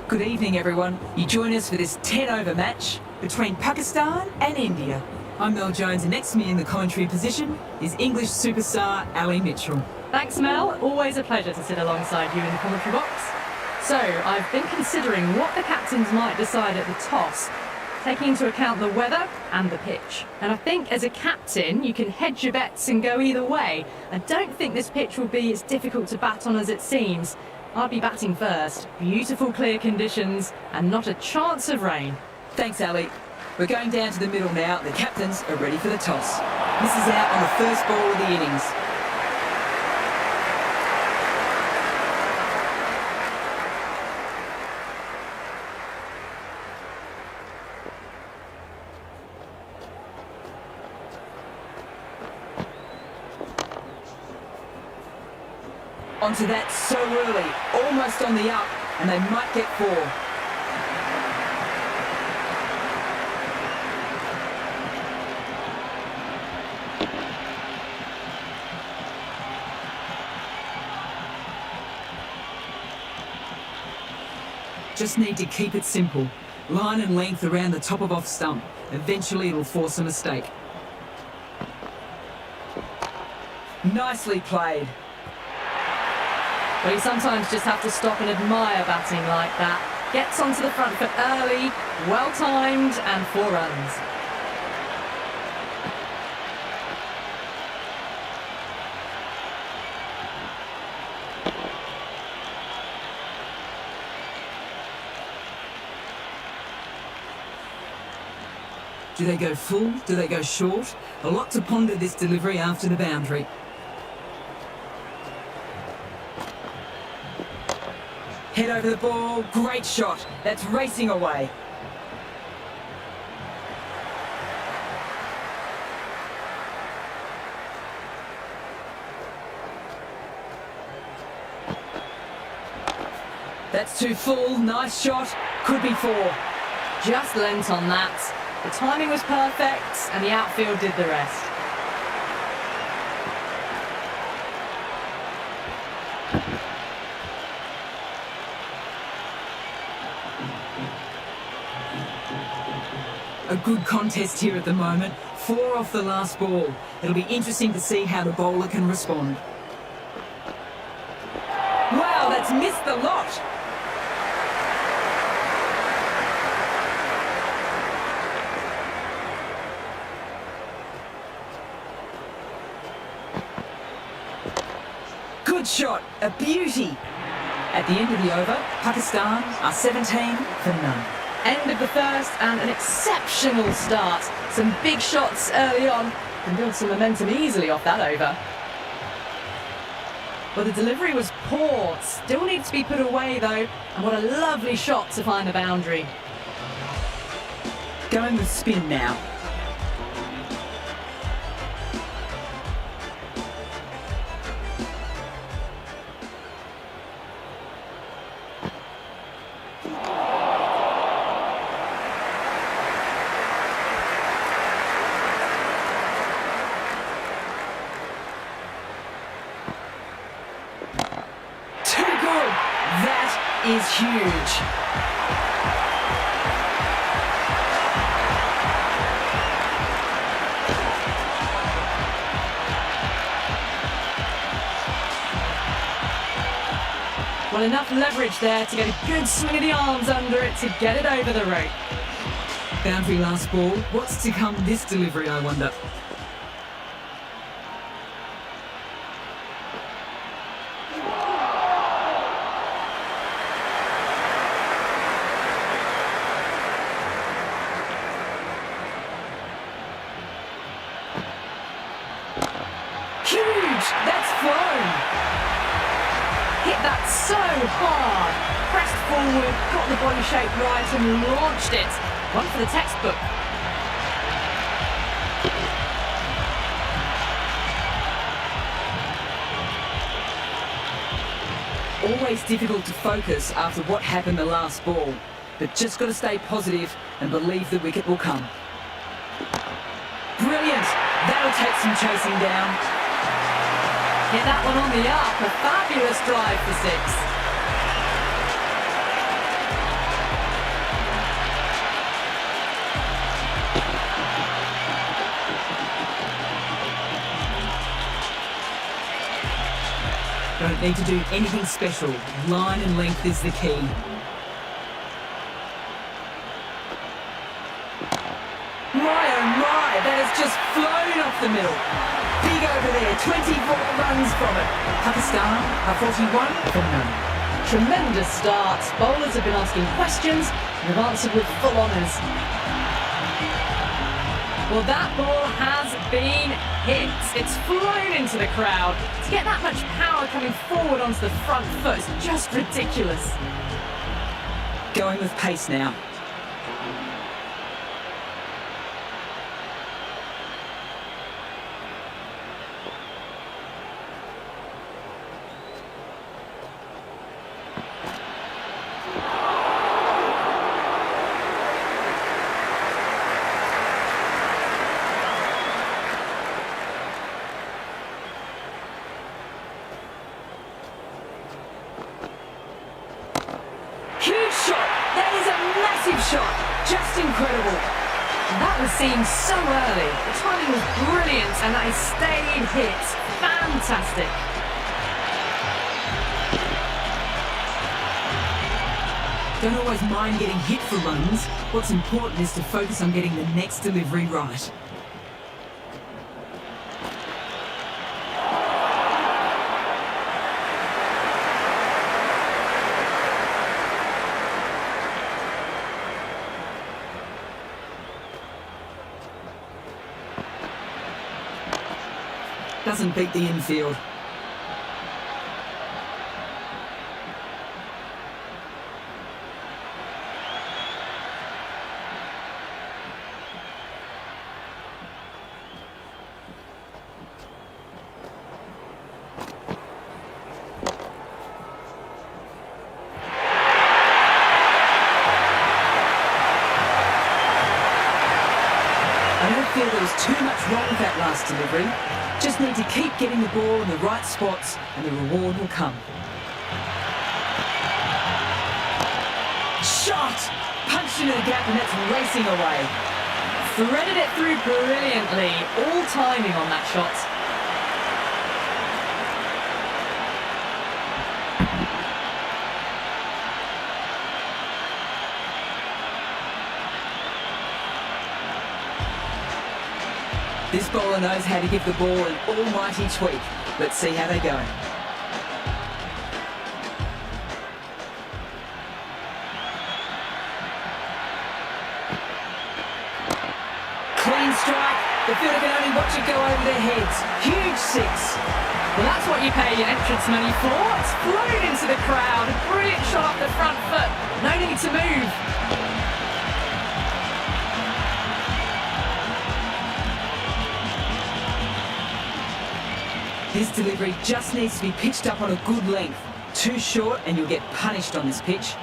Good evening, everyone. You join us for this 10-over match between Pakistan and India. I'm Mel Jones, and next to me in the commentary position is English superstar Ali Mitchell. Thanks, Mel. Always a pleasure to sit alongside you in the commentary box. So, I've been considering what the captains might decide at the toss, taking into account the weather and the pitch. And I think as a captain, you can hedge your bets and go either way. I don't think this pitch will be as difficult to bat on as it seems. I'll be batting first. Beautiful clear conditions and not a chance of rain. Thanks, Ali. We're going down to the middle now. The captains are ready for the toss. Misses out on the first ball of the innings. Onto that so early, almost on the up, and they might get 4. Just need to keep it simple. Line and length around the top of off stump. Eventually it'll force a mistake. Nicely played. Well, you sometimes just have to stop and admire batting like that. Gets onto the front foot early, well-timed, and 4 runs. Do they go full? Do they go short? A lot to ponder this delivery after the boundary. Head over the ball, great shot. That's racing away. That's too full, nice shot. Could be 4. Just lent on that. The timing was perfect, and the outfield did the rest. A good contest here at the moment. 4 off the last ball. It'll be interesting to see how the bowler can respond. Wow, that's missed the lot. Good shot, a beauty. At the end of the over, Pakistan are 17 for none. End of the first and an exceptional start. Some big shots early on. Can build some momentum easily off that over. Well, the delivery was poor. Still needs to be put away though. And what a lovely shot to find the boundary. Going with spin now. Is huge. Well, enough leverage there to get a good swing of the arms under it to get it over the rope. Boundary last ball. What's to come this delivery, I wonder? That's flown. Hit that so hard. Pressed forward, got the body shape right and launched it. One for the textbook. Always difficult to focus after what happened the last ball, but just got to stay positive and believe the wicket will come. Brilliant. That'll take some chasing down. Hit that one on the up. A fabulous drive for 6. don't need to do anything special. Line and length is the key. My oh my, that has just flown off the middle. Big over there, 24 runs from it. Pakistan are 41 for none. Tremendous start. Bowlers have been asking questions and have answered with full honours. Well, that ball has been hit. It's flown into the crowd. To get that much power coming forward onto the front foot is just ridiculous. Going with pace now. Huge shot! That is a massive shot! Just incredible! That was seen so early. The timing was brilliant and that stayed hit. Fantastic. Don't always mind getting hit for runs. What's important is to focus on getting the next delivery right. Doesn't beat the infield. I don't feel there was too much wrong with that last delivery. Just need to keep getting the ball in the right spots and the reward will come. Shot! Punched into the gap and that's racing away. Threaded it through brilliantly. All timing on that shot. This bowler knows how to give the ball an almighty tweak. Let's see how they go. Clean strike. The fielder can only watch it go over their heads. Huge six. Well, that's what you pay your entrance money for. It's flown into the crowd. A brilliant shot off the front foot. No need to move. This delivery just needs to be pitched up on a good length. Too short and you'll get punished on this pitch.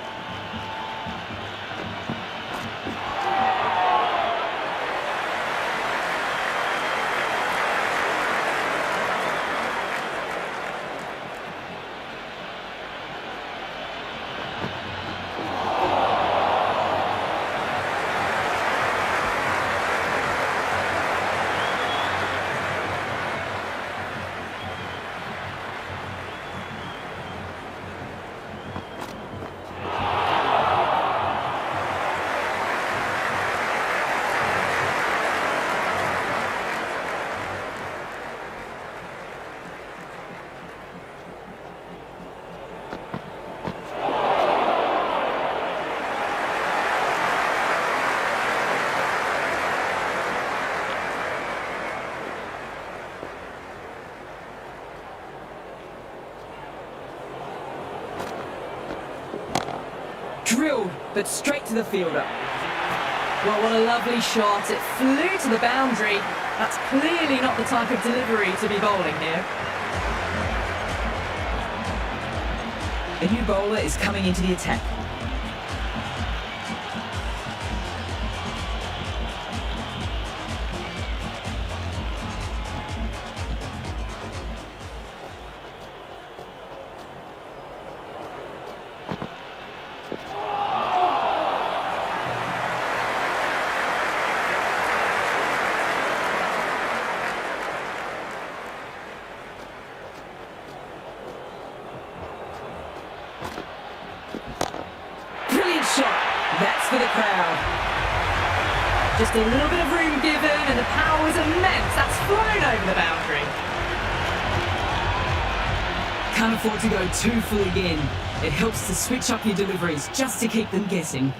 Drilled, but straight to the fielder. Well, what a lovely shot. It flew to the boundary. That's clearly not the type of delivery to be bowling here. A new bowler is coming into the attack. crowd. Just a little bit of room given and the power was immense. That's flown over the boundary. Can't afford to go too full again. It helps to switch up your deliveries just to keep them guessing.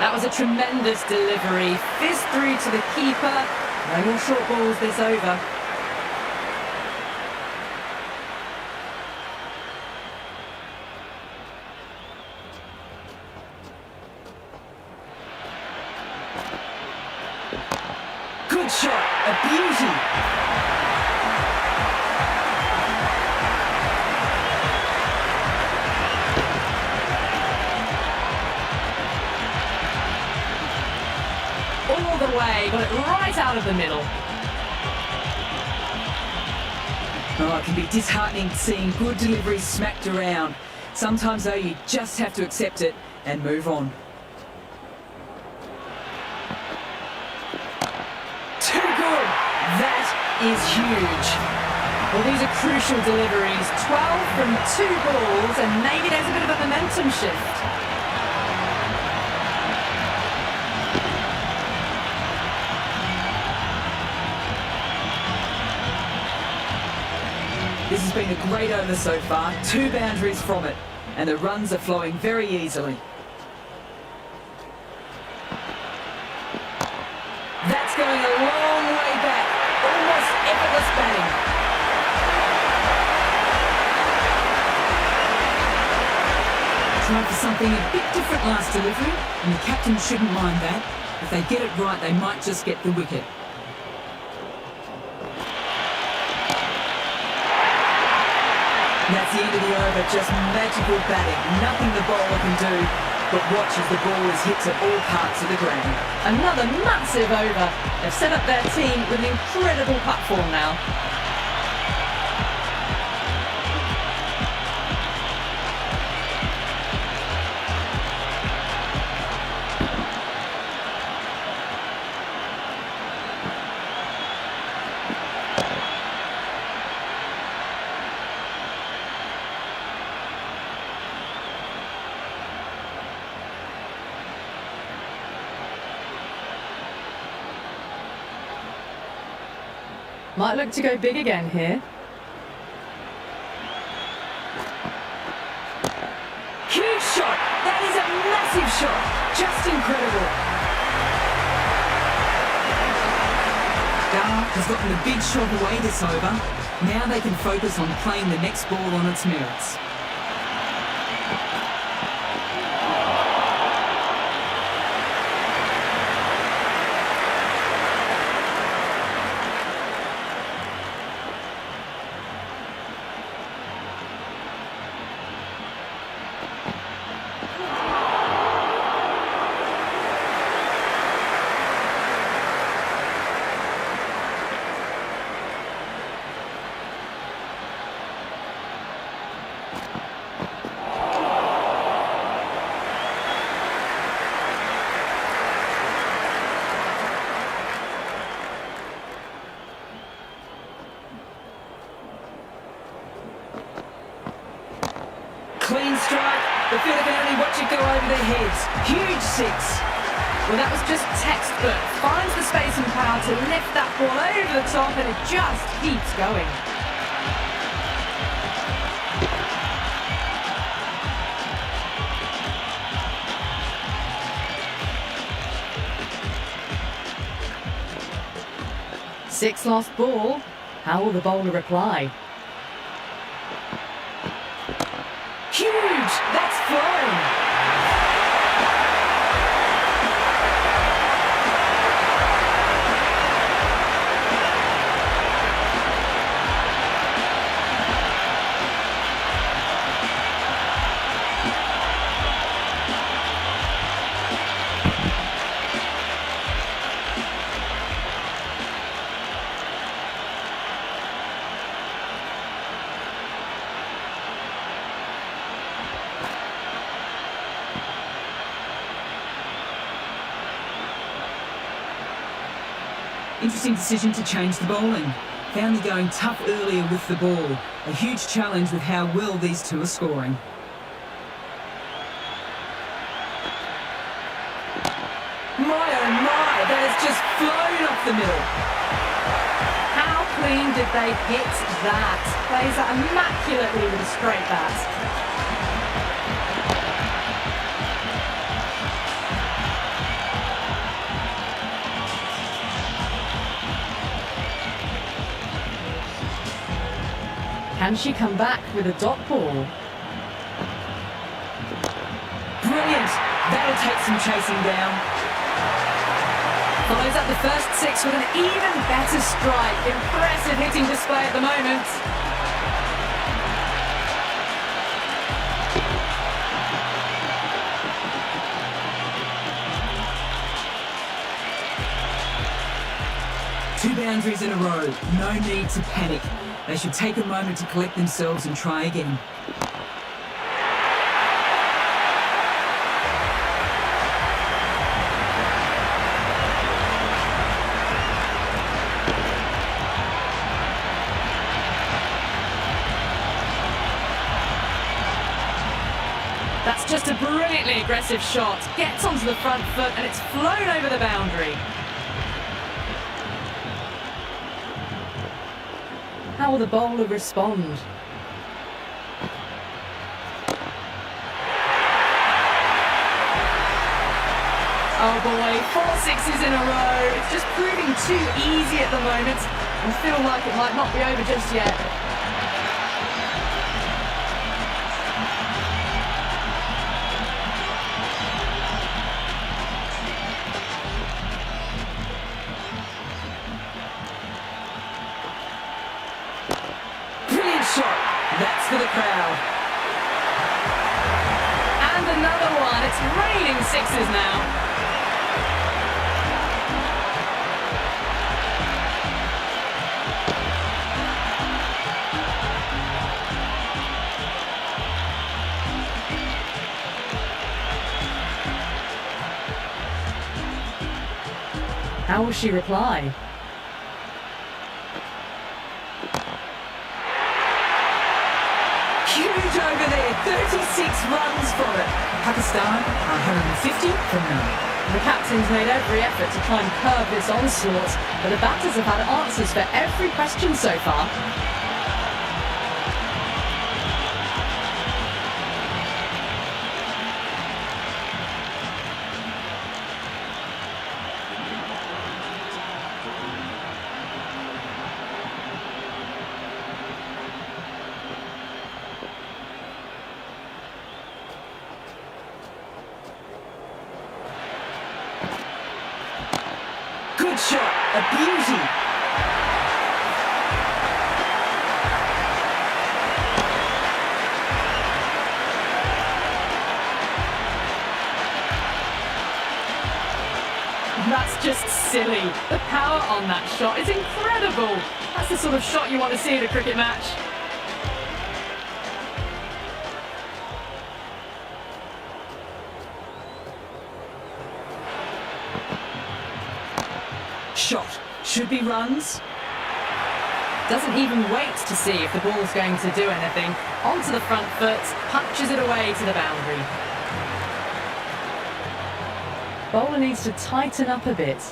That was a tremendous delivery. Fizz through to the keeper. No more short balls this over. Good shot, a beauty. All the way, got it right out of the middle. Oh, it can be disheartening seeing good deliveries smacked around. Sometimes, though, you just have to accept it and move on. Too good! That is huge. Well, these are crucial deliveries. 12 from 2 balls, and maybe there's a bit of a momentum shift. This has been a great over so far, 2 boundaries from it, and the runs are flowing very easily. That's going a long way back, almost effortless batting. Tried for something a bit different last delivery, and the captain shouldn't mind that. If they get it right, they might just get the wicket. That's the end of the over, just magical batting. Nothing the bowler can do, but watch as the ball is hit to all parts of the ground. Another massive over. They've set up their team with an incredible platform now. Might look to go big again here. Huge shot! That is a massive shot! Just incredible! Dar has gotten the big shot away this over. Now they can focus on playing the next ball on its merits. Clean strike. The fielder can only watch it go over their heads. Huge 6. Well, that was just textbook. Finds the space and power to lift that ball over the top, and it just keeps going. Six lost ball. How will the bowler reply? Huge! That's flown! Interesting decision to change the bowling. Found me going tough earlier with the ball. A huge challenge with how well these two are scoring. My oh my, that has just flown off the middle. How clean did they hit that? Plays that immaculately with a straight bat. Can she come back with a dot ball? Brilliant! That'll take some chasing down. Follows up the first six with an even better strike. Impressive hitting display at the moment. Two boundaries in a row. No need to panic. They should take a moment to collect themselves and try again. That's just a brilliantly aggressive shot. Gets onto the front foot and it's flown over the boundary. How will the bowler respond? Oh boy, 4 sixes in a row. It's just proving too easy at the moment. I feel like it might not be over just yet. That's for the crowd. And another one. It's raining sixes now. How will she reply? Huge over there, 36 runs from it. Pakistan are home 50 from none. The captain's made every effort to try and curb this onslaught, but the batters have had answers for every question so far. Good shot, a beauty. That's just silly. The power on that shot is incredible. That's the sort of shot you want to see in a cricket match. Shot. Should be runs. Doesn't even wait to see if the ball's going to do anything. Onto the front foot, punches it away to the boundary. Bowler needs to tighten up a bit.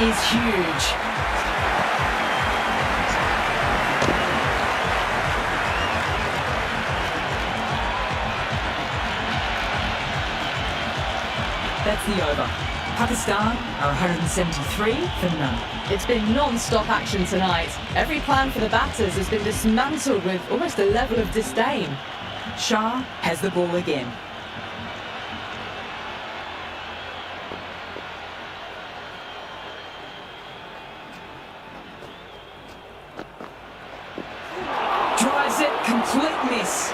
is huge. That's the over. Pakistan are 173 for none. It's been non-stop action tonight. Every plan for the batters has been dismantled with almost a level of disdain. Shah has the ball again. Drives it, complete miss.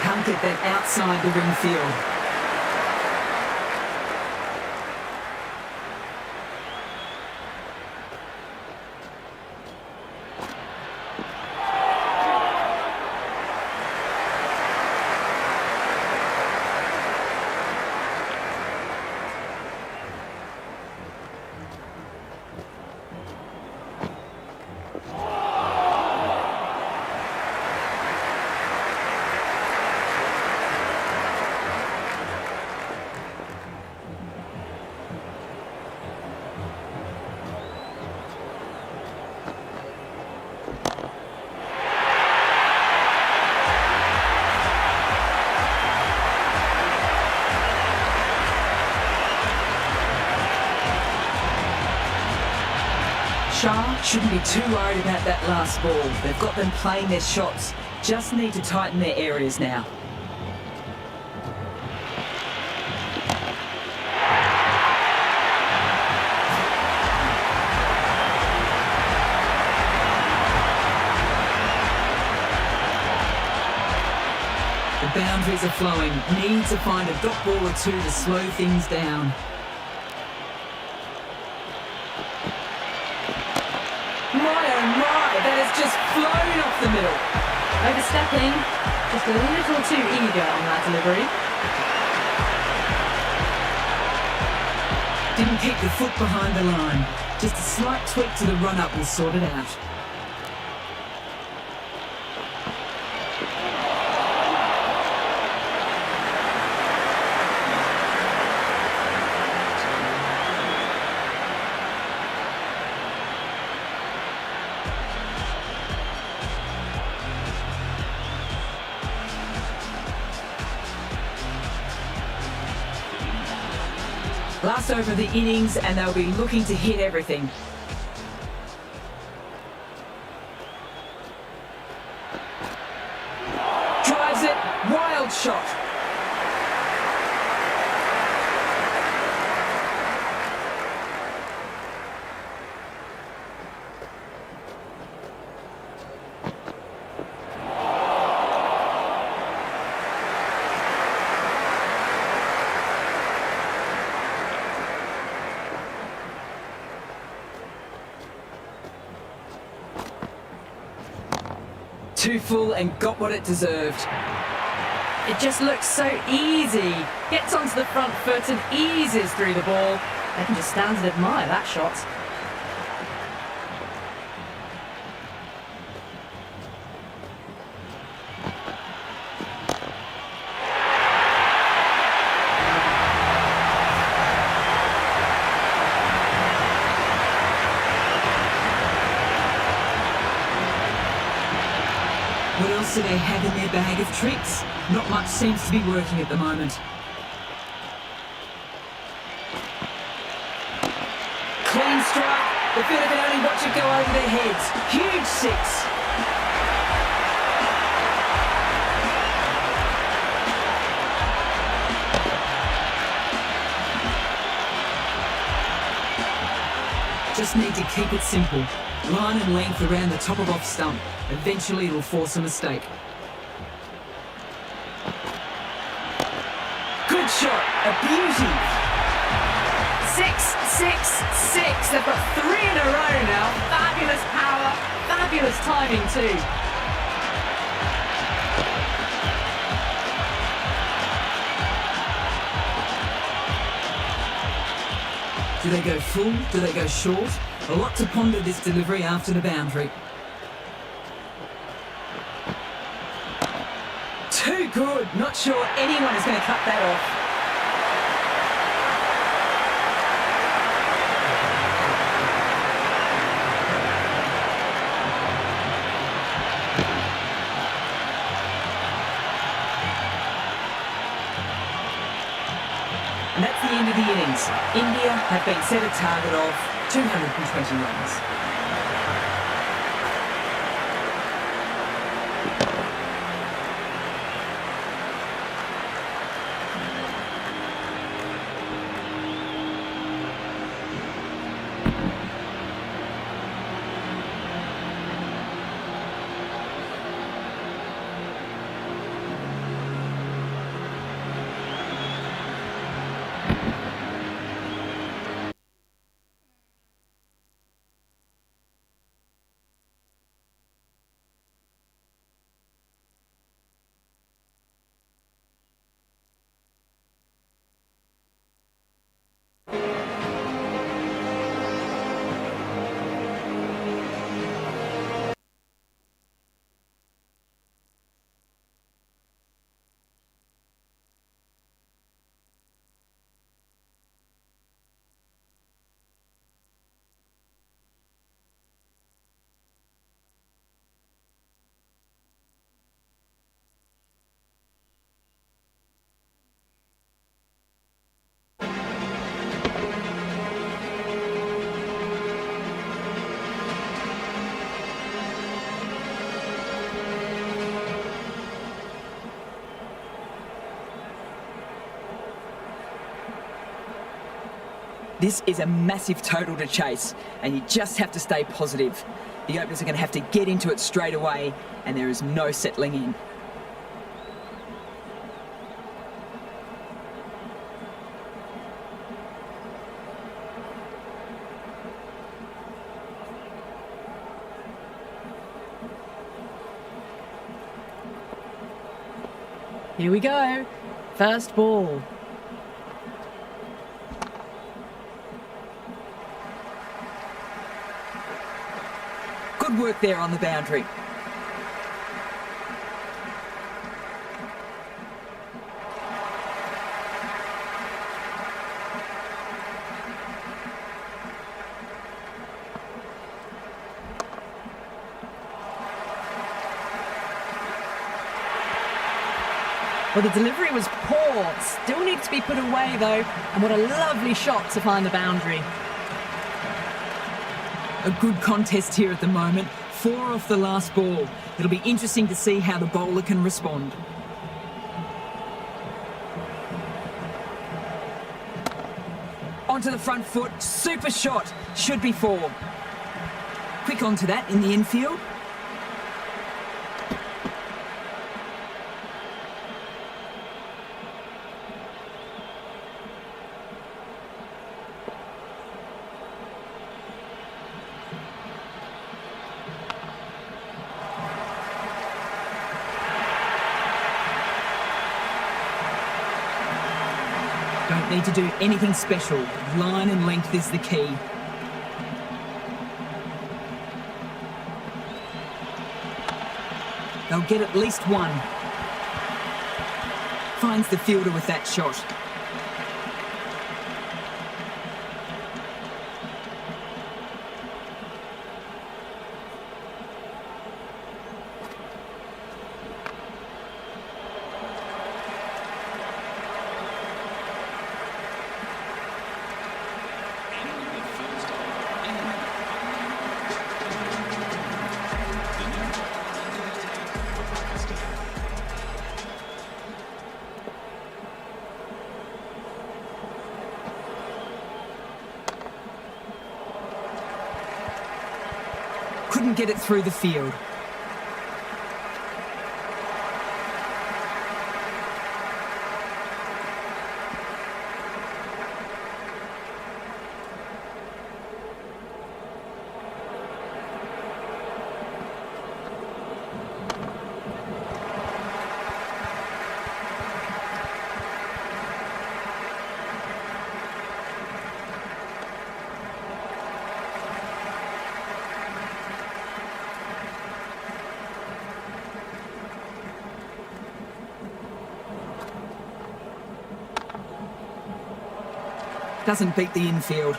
Can't get that outside the ring field. Shah shouldn't be too worried about that last ball. They've got them playing their shots. Just need to tighten their areas now. The boundaries are flowing. Need to find a dot ball or two to slow things down. That has just flown off the middle. Overstepping, just a little too eager on that delivery. Didn't keep the foot behind the line. Just a slight tweak to the run-up will sort it out. Last over of the innings, and they'll be looking to hit everything. Drives it, wild shot. Too full and got what it deserved. It just looks so easy. Gets onto the front foot and eases through the ball. They can just stand and admire that shot. What else do they have in their bag of tricks? Not much seems to be working at the moment. Clean strike. The fielder can only watch it go over their heads. Huge six. Just need to keep it simple. Line and length around the top of off stump. Eventually it'll force a mistake. Good shot, a beauty. 6, 6, 6. They've got 3 in a row now. Fabulous power, fabulous timing too. Do they go full? Do they go short? A lot to ponder this delivery after the boundary. Too good. Not sure anyone is going to cut that off. And that's the end of the innings. India have been set a target of 220 runs. This is a massive total to chase, and you just have to stay positive. The openers are going to have to get into it straight away, and there is no settling in. Here we go. First ball. Good work there on the boundary. Well, the delivery was poor. Still needs to be put away, though. And what a lovely shot to find the boundary. A good contest here at the moment. 4 off the last ball. It'll be interesting to see how the bowler can respond. Onto the front foot. Super shot. Should be 4. Quick onto that in the infield. Don't need to do anything special. Line and length is the key. They'll get at least 1. Finds the fielder with that shot. Couldn't get it through the field. Doesn't beat the infield.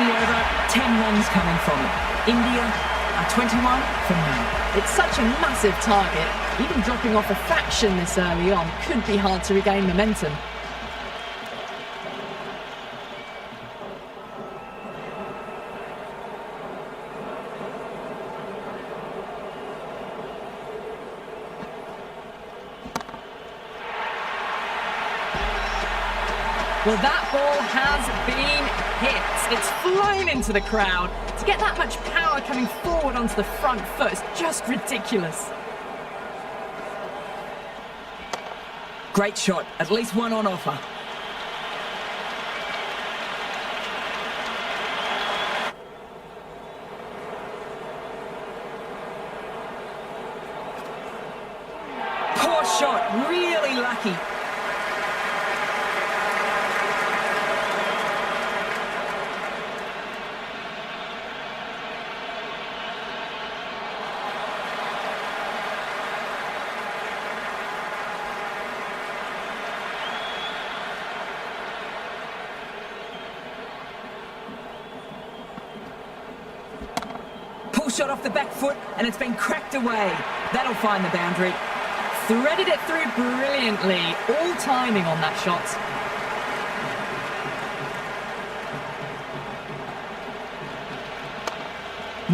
the over, 10 runs coming from it. India are 21 for me. It's such a massive target. Even dropping off a fraction this early on could be hard to regain momentum. Well, that ball has been hit. It's flown into the crowd. To get that much power coming forward onto the front foot is just ridiculous. Great shot, at least one on offer. Poor shot, really lucky. Shot off the back foot and it's been cracked away. That'll find the boundary. Threaded it through brilliantly. All timing on that shot.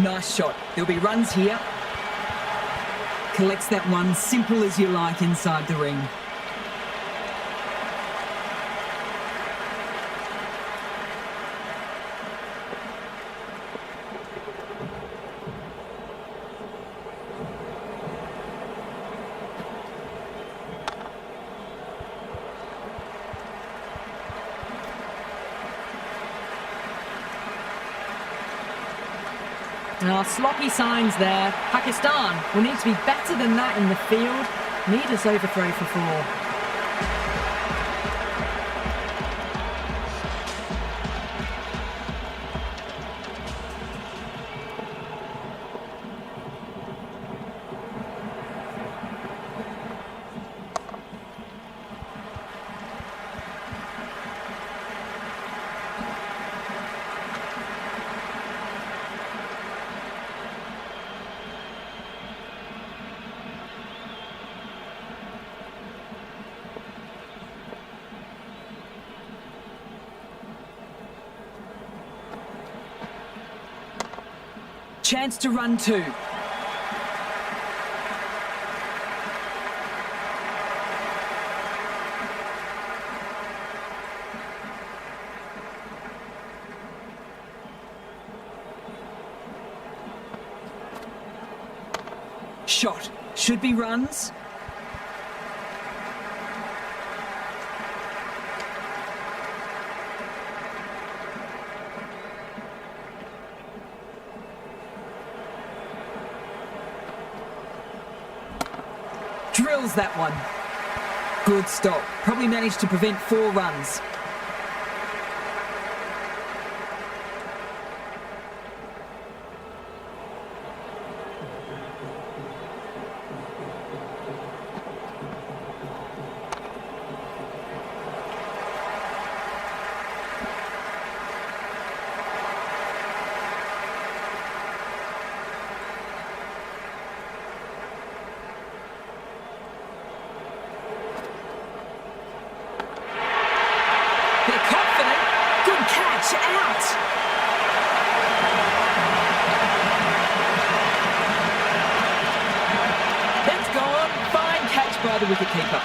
Nice shot. There'll be runs here. Collects that one, simple as you like, inside the ring. Sloppy signs there. Pakistan will need to be better than that in the field. Needless overthrow for 4. Chance to run 2. Shot. Should be runs. Drills that one. Good stop. Probably managed to prevent 4 runs. By the wicketkeeper.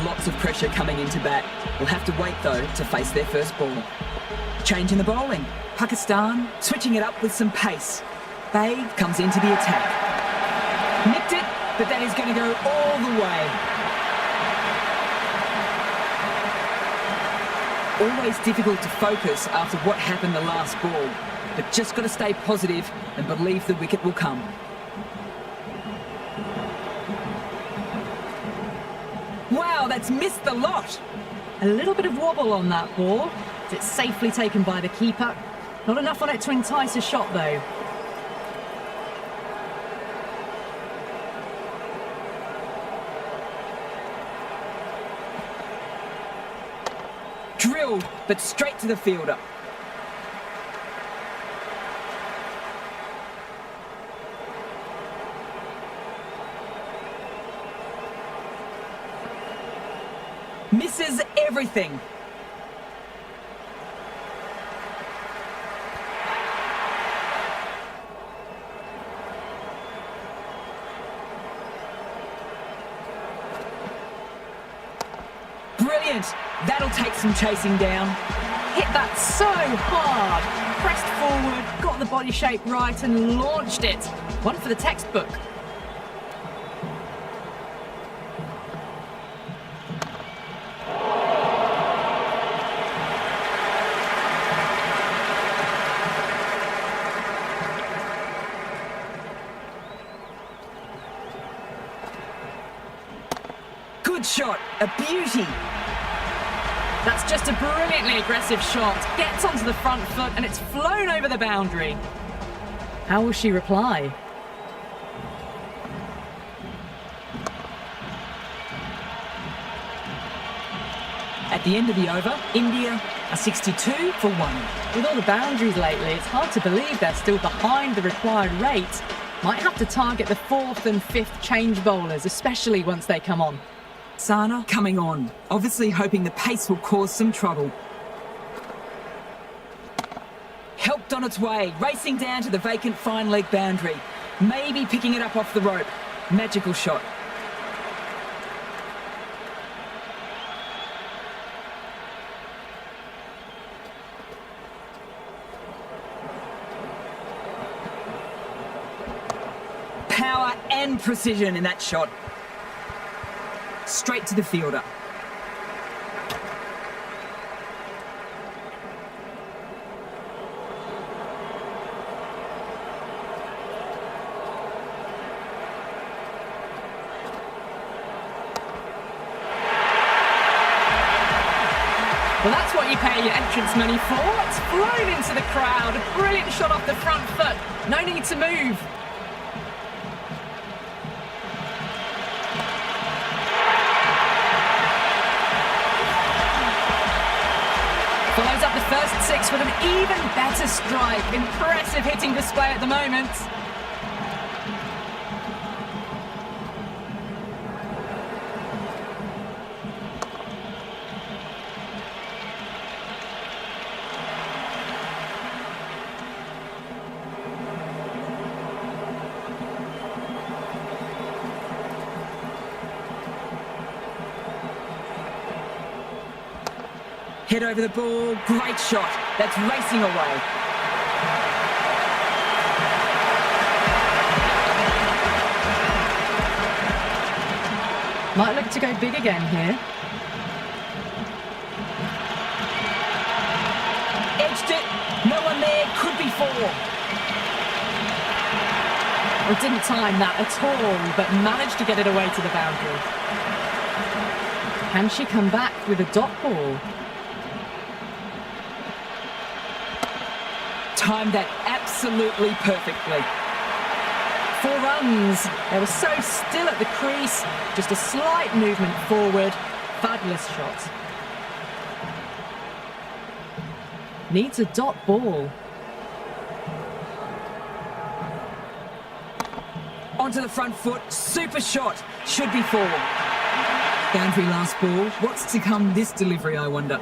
Lots of pressure coming into bat. We'll have to wait though to face their first ball. Change in the bowling. Pakistan switching it up with some pace. Babe comes into the attack. Nicked it, but that is going to go all the way. Always difficult to focus after what happened the last ball, but just got to stay positive and believe the wicket will come. Wow, that's missed the lot. A little bit of wobble on that ball. It's safely taken by the keeper. Not enough on it to entice a shot, though. Drilled, but straight to the fielder. Misses everything. Brilliant. That'll take some chasing down. Hit that so hard. Pressed forward, got the body shape right and launched it. One for the textbook. Good shot. A beauty. That's just a brilliantly aggressive shot. Gets onto the front foot and it's flown over the boundary. How will she reply? At the end of the over, India are 62 for 1. With all the boundaries lately, it's hard to believe they're still behind the required rate. Might have to target the 4th and 5th change bowlers, especially once they come on. Sana coming on, obviously hoping the pace will cause some trouble. Helped on its way, racing down to the vacant fine leg boundary. Maybe picking it up off the rope. Magical shot. Power and precision in that shot. Straight to the fielder. Well, that's what you pay your entrance money for. It's flown into the crowd. A brilliant shot off the front foot. No need to move. Follows up the first 6 with an even better strike. Impressive hitting display at the moment. Head over the ball, great shot. That's racing away. Might look to go big again here. Edged it. No one there. Could be 4. Well, didn't time that at all, but managed to get it away to the boundary. Can she come back with a dot ball? Timed that absolutely perfectly. 4 runs. They were so still at the crease. Just a slight movement forward. Fabulous shot. Needs a dot ball. Onto the front foot. Super shot. Should be 4. Boundary last ball. What's to come this delivery, I wonder?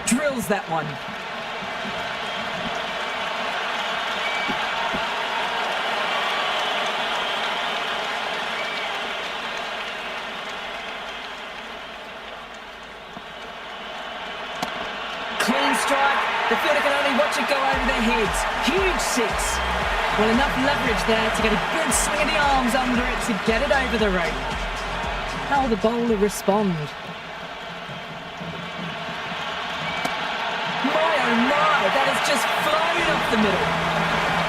Drills that one. Clean strike. The fielder can only watch it go over their heads. Huge 6. Well, enough leverage there to get a good swing of the arms under it to get it over the rope. How will the bowler respond? My, oh my, that has just flown off the middle.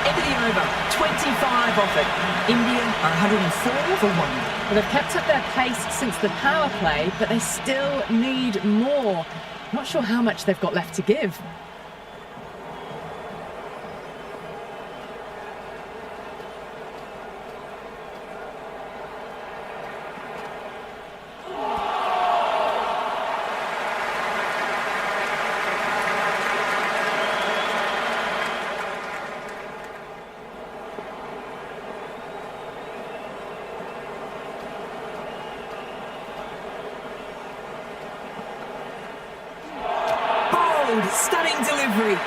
End of the over. 25 off it. India are 104 for 1. Well, they've kept up their pace since the power play, but they still need more. Not sure how much they've got left to give. Stunning delivery.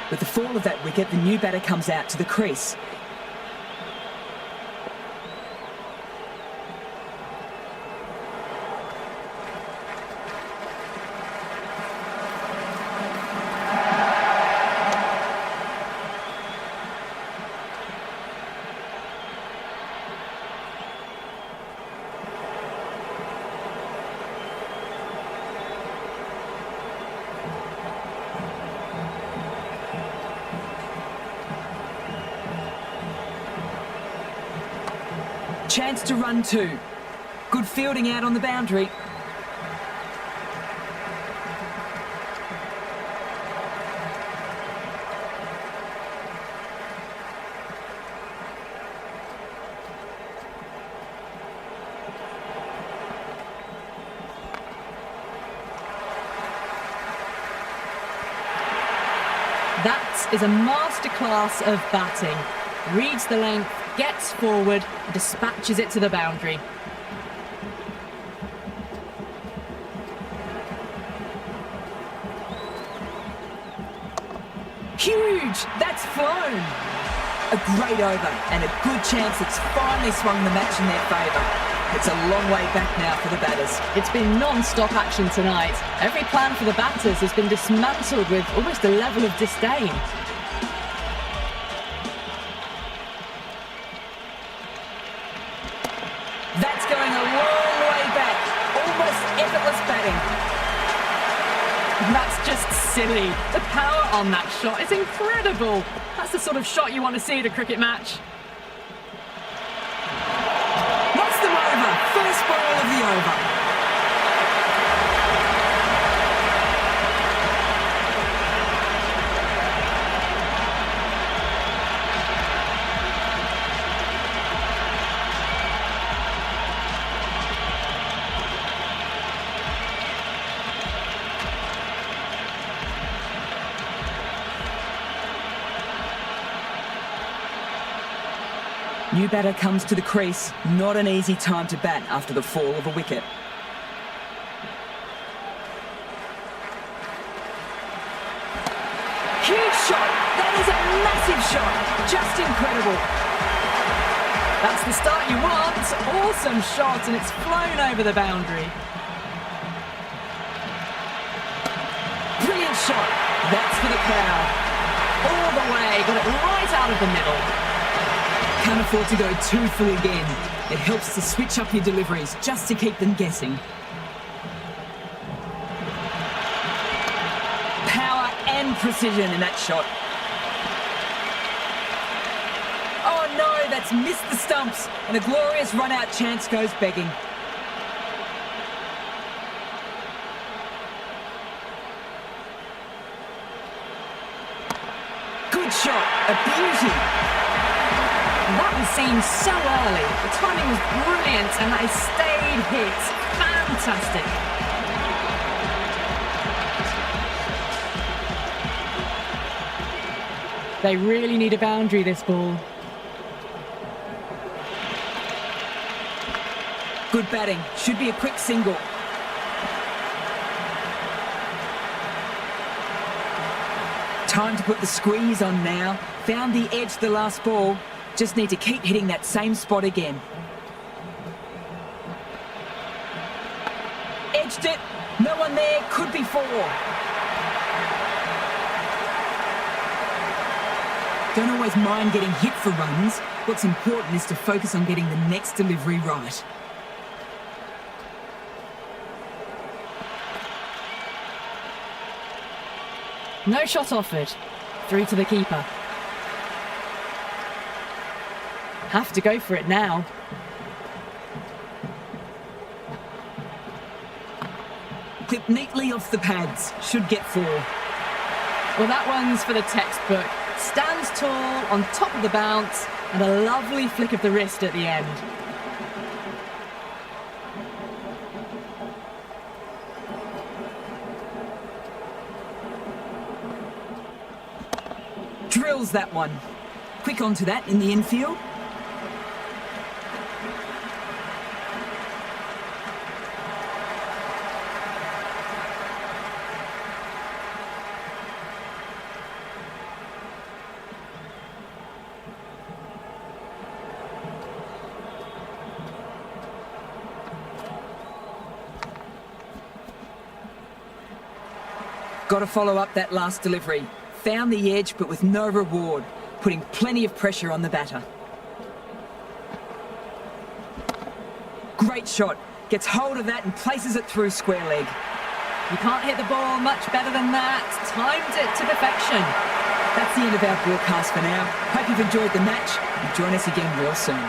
With the fall of that wicket, the new batter comes out to the crease. Chance to run 2. Good fielding out on the boundary. That is a masterclass of batting. Reads the length, gets forward, dispatches it to the boundary. Huge! That's flown! A great over and a good chance it's finally swung the match in their favour. It's a long way back now for the batters. It's been non-stop action tonight. Every plan for the batters has been dismantled with almost a level of disdain. That's going a long way back. Almost effortless batting. That's just silly. The power on that shot is incredible. That's the sort of shot you want to see at a cricket match. What's them over? First ball of the over. New batter comes to the crease. Not an easy time to bat after the fall of a wicket. Huge shot! That is a massive shot! Just incredible! That's the start you want. Awesome shot, and it's flown over the boundary. Brilliant shot! That's for the crowd. All the way, got it right out of the middle. Can't afford to go too full again. It helps to switch up your deliveries just to keep them guessing. Power and precision in that shot. Oh no, that's missed the stumps, and a glorious run-out chance goes begging. Good shot, a beauty. That was seen so early. The timing was brilliant and they stayed hit. Fantastic. They really need a boundary, this ball. Good batting. Should be a quick single. Time to put the squeeze on now. Found the edge the last ball. Just need to keep hitting that same spot again. Edged it. No one there. Could be 4. Don't always mind getting hit for runs. What's important is to focus on getting the next delivery right. No shot offered. Through to the keeper. Have to go for it now. Clip neatly off the pads. Should get 4. Well, that one's for the textbook. Stands tall, on top of the bounce, and a lovely flick of the wrist at the end. Drills that one. Quick onto that in the infield. Got to follow up that last delivery. Found the edge, but with no reward, putting plenty of pressure on the batter. Great shot. Gets hold of that and places it through square leg. You can't hit the ball much better than that. Timed it to perfection. That's the end of our broadcast for now. Hope you've enjoyed the match and join us again real soon.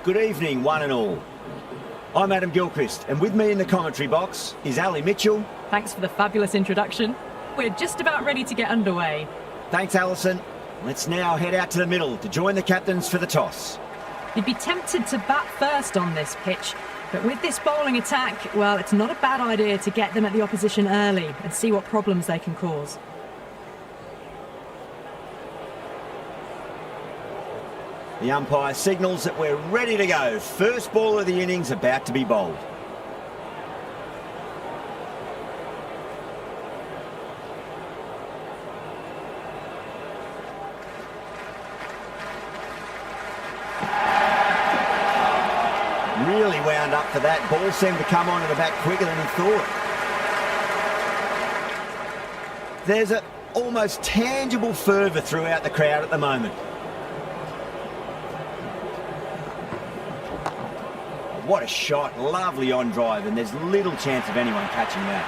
Good evening, one and all. I'm Adam Gilchrist, and with me in the commentary box is Ali Mitchell. Thanks for the fabulous introduction. We're just about ready to get underway. Thanks, Alison. Let's now head out to the middle to join the captains for the toss. You'd be tempted to bat first on this pitch, but with this bowling attack, well, it's not a bad idea to get them at the opposition early and see what problems they can cause. The umpire signals that we're ready to go. First ball of the innings about to be bowled. Really wound up for that. Ball seemed to come onto the bat quicker than he thought. There's an almost tangible fervour throughout the crowd at the moment. What a shot, lovely on drive, and there's little chance of anyone catching that.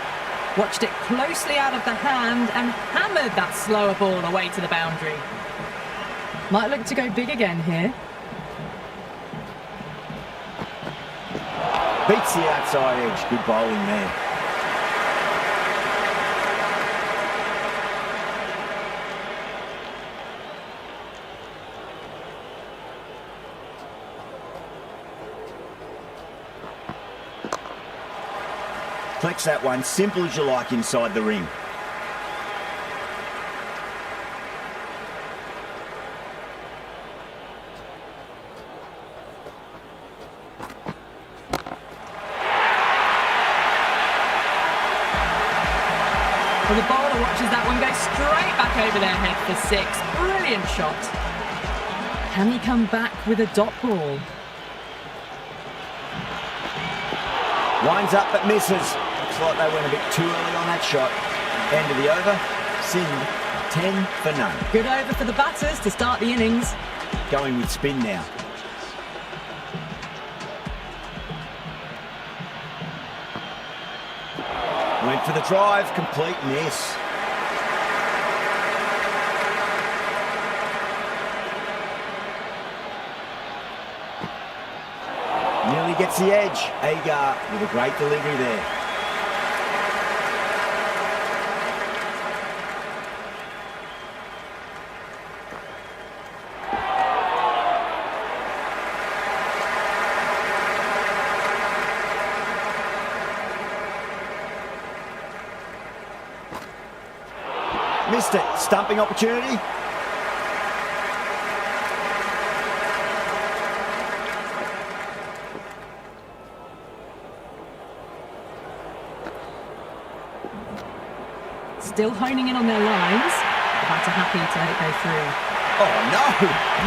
Watched it closely out of the hand and hammered that slower ball away to the boundary. Might look to go big again here. Beats the outside edge, good bowling there. Flex that one, simple as you like inside the ring. Watches that one go straight back over their head for 6. Brilliant shot. Can he come back with a dot ball? Winds up but misses. Looks like they went a bit too early on that shot. End of the over. Sindh, 10 for none. Good over for the batters to start the innings. Going with spin now. Went for the drive, complete miss. Nearly gets the edge. Agar with a great delivery there. Missed it. Stumping opportunity. Still honing in on their lines. The batter happy to let it go through. Oh no!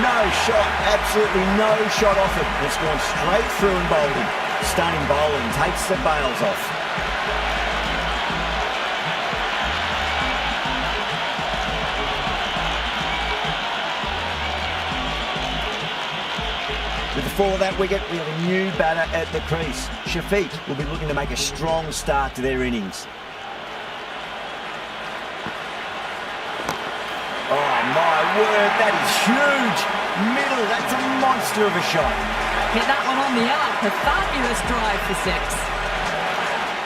No shot. Absolutely no shot off it. It's gone straight through and bowled him. Stunning bowling. Takes the bails off. With the fall of that wicket, we have a new batter at the crease. Shafiq will be looking to make a strong start to their innings. Oh my word, that is huge! Middle, that's a monster of a shot. Hit that one on the up. A fabulous drive for 6.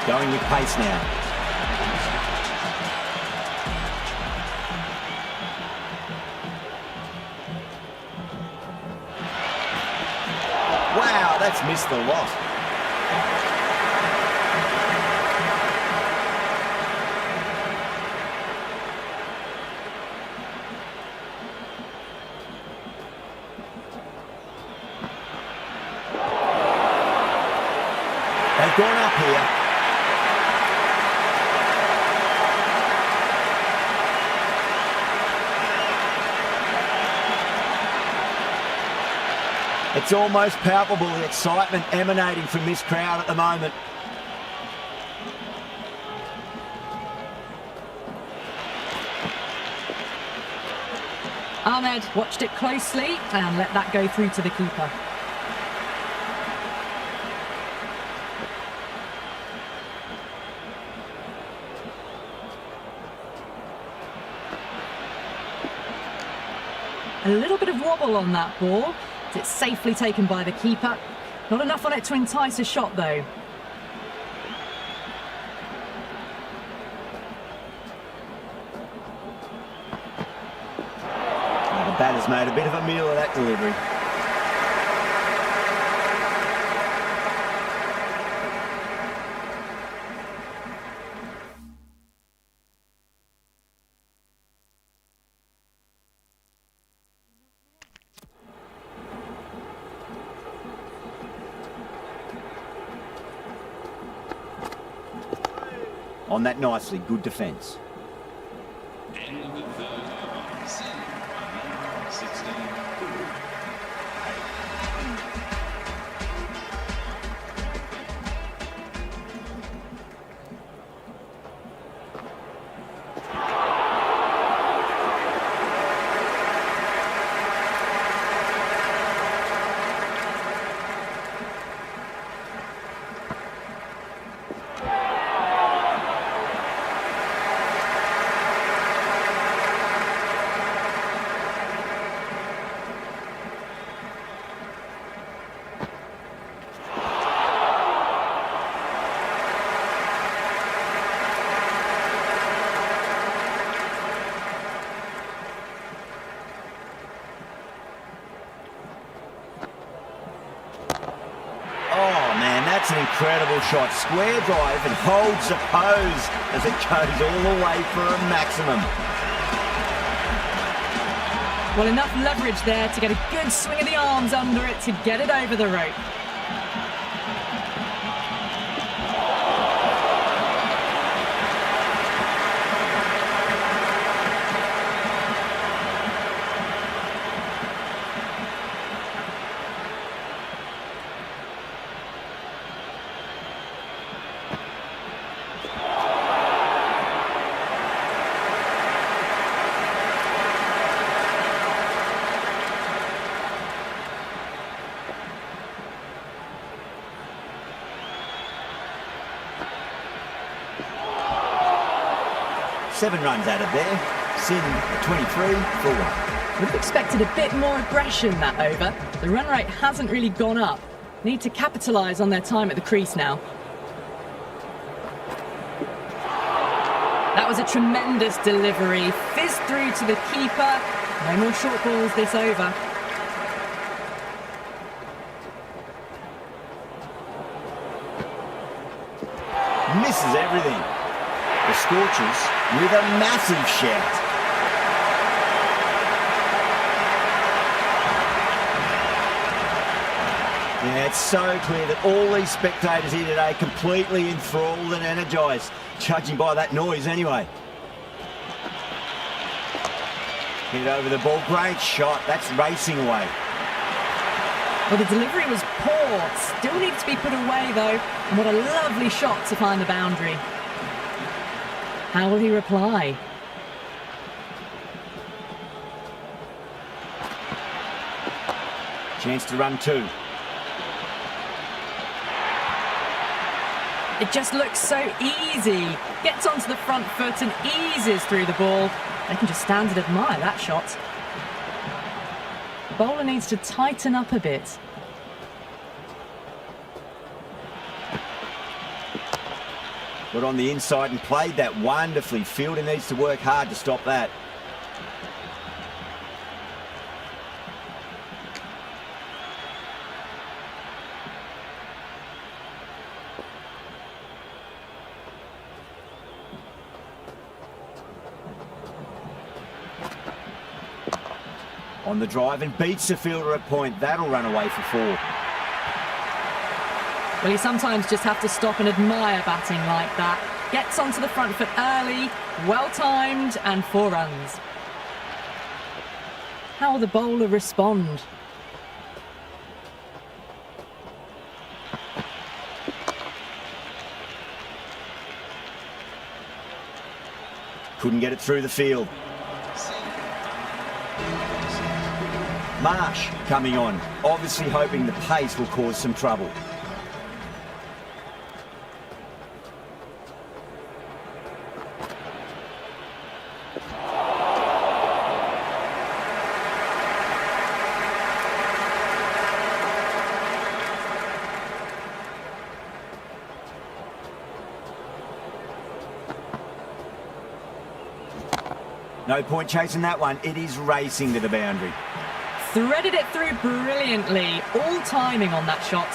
Going with pace now. Wow, that's missed a lot. They've gone up here. It's almost palpable, the excitement emanating from this crowd at the moment. Ahmed watched it closely and let that go through to the keeper. A little bit of wobble on that ball. It's safely taken by the keeper. Not enough on it to entice a shot though. The batter's made a bit of a meal of that delivery. On that nicely, good defence. End of the third over. Sindh, 16. That's an incredible shot. Square drive and holds the pose as it goes all the way for a maximum. Well, enough leverage there to get a good swing of the arms under it to get it over the rope. 7 runs added there. Sindh 23 for 1. Would have expected a bit more aggression that over. The run rate hasn't really gone up. Need to capitalise on their time at the crease now. That was a tremendous delivery. Fizzed through to the keeper. No more short balls this over. Misses everything. The Scorchers with a massive shout. Yeah, it's so clear that all these spectators here today completely enthralled and energised, judging by that noise anyway. Hit over the ball, great shot, that's racing away. Well, the delivery was poor. Still needs to be put away, though. And what a lovely shot to find the boundary. How will he reply? Chance to run 2. It just looks so easy. Gets onto the front foot and eases through the ball. They can just stand and admire that shot. The bowler needs to tighten up a bit. Got on the inside and played that wonderfully. Fielder needs to work hard to stop that. On the drive and beats the fielder at point. That'll run away for 4. Well, you sometimes just have to stop and admire batting like that. Gets onto the front foot early, well-timed, and 4 runs. How will the bowler respond? Couldn't get it through the field. Marsh coming on, obviously hoping the pace will cause some trouble. No point chasing that one. It is racing to the boundary. Threaded it through brilliantly. All timing on that shot.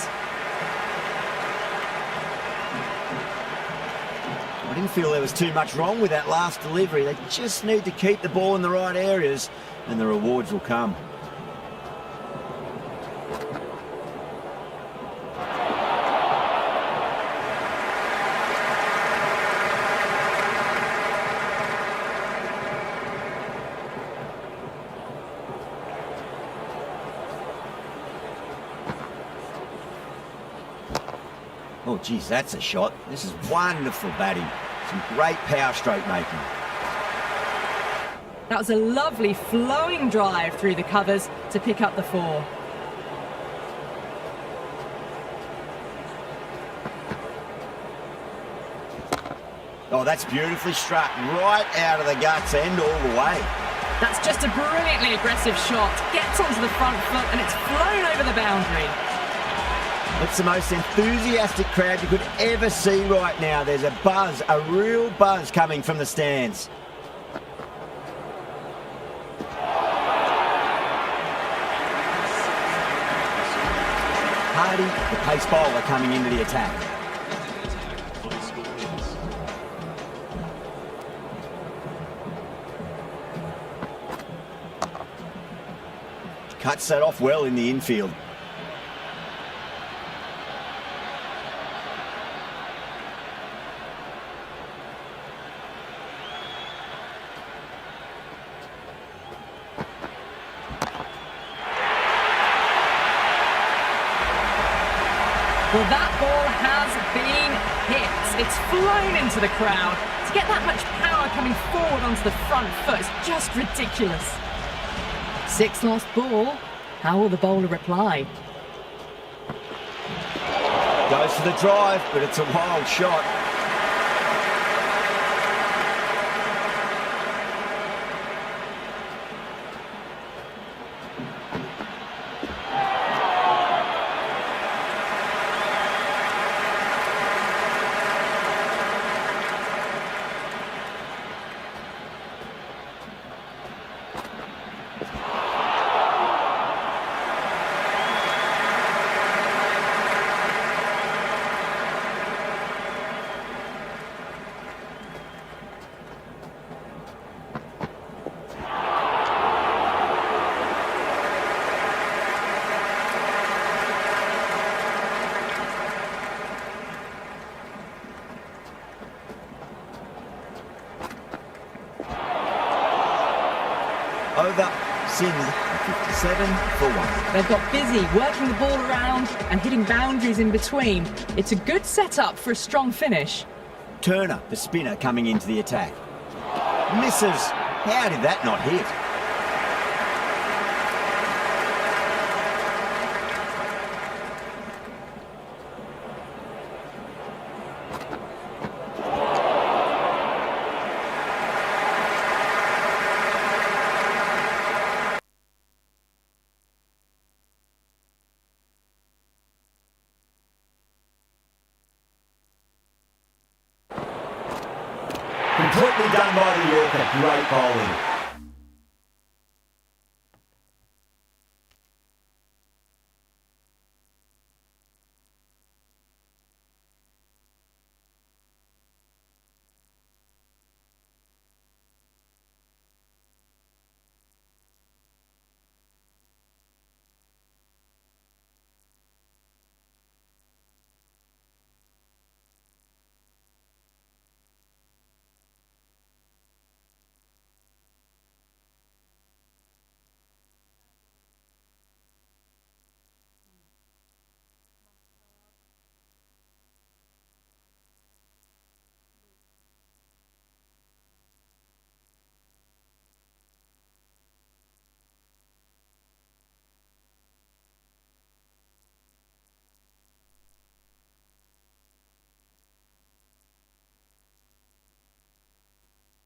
I didn't feel there was too much wrong with that last delivery. They just need to keep the ball in the right areas and the rewards will come. Oh, geez, that's a shot. This is wonderful batting. Some great power stroke making. That was a lovely flowing drive through the covers to pick up the 4. Oh, that's beautifully struck. Right out of the guts end all the way. That's just a brilliantly aggressive shot. Gets onto the front foot and it's flown over the boundary. It's the most enthusiastic crowd you could ever see right now. There's a buzz, a real buzz coming from the stands. Hardy, the pace bowler, coming into the attack. Cuts that off well in the infield. Well, that ball has been hit. It's flown into the crowd. To get that much power coming forward onto the front foot is just ridiculous. 6th lost ball. How will the bowler reply? Goes for the drive, but it's a wild shot. Sind a 57 for 1. They've got busy working the ball around and hitting boundaries in between. It's a good setup for a strong finish. Turner, the spinner, coming into the attack. Misses. How did that not hit? Completely done by the Yorker. Great bowling.